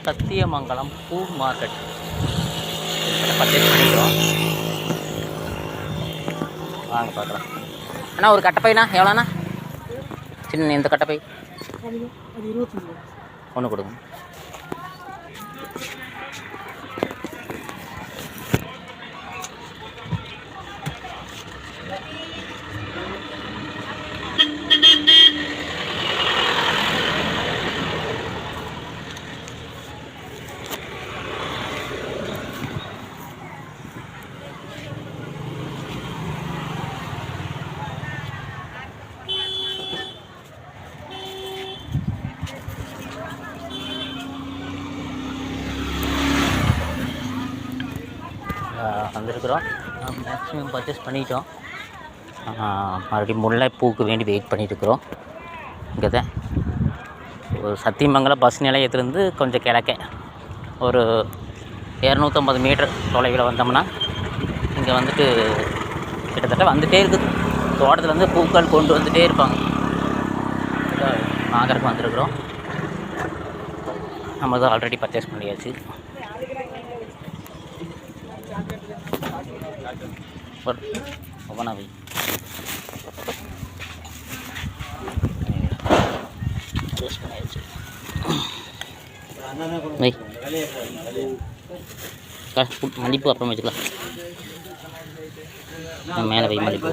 சத்தியமங்கலம் பூ market purchase பண்ணிக்கிறோம். வாங்க பார்க்கலாம். அண்ணா ஒரு கட்டப்பைண்ணா எவ்வளோண்ணா? சின்ன இந்த கட்டப்பை ஒன்று கொடுங்க. வந்திருக்கிறோம். மேக்ஸிமம் பர்ச்சேஸ் பண்ணிட்டோம். மறுபடியும் முல்லைப்பூக்கு வேண்டி வெயிட் பண்ணிட்டுருக்குறோம். இங்கே தான் ஒரு சத்தியமங்கலம் பஸ் நிலையத்திலேருந்து கொஞ்சம் கிழக்க ஒரு 250 மீட்டர் தொலைவில் வந்தோம்னா இங்கே வந்துட்டு கிட்டத்தட்ட வந்துகிட்டே இருக்குது. தோட்டத்தில் வந்து பூக்கள் கொண்டு வந்துகிட்டே இருப்பாங்க. வாங்கறதுக்கு வந்திருக்கிறோம். நம்ம தான் ஆல்ரெடி பர்ச்சேஸ் பண்ணியாச்சு. ஒவ்வொன்றாவே மல்லிப்பூ அப்புறம் வச்சுக்கலாம். மேலே வை மல்லிப்பூ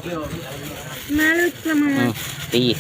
வெய்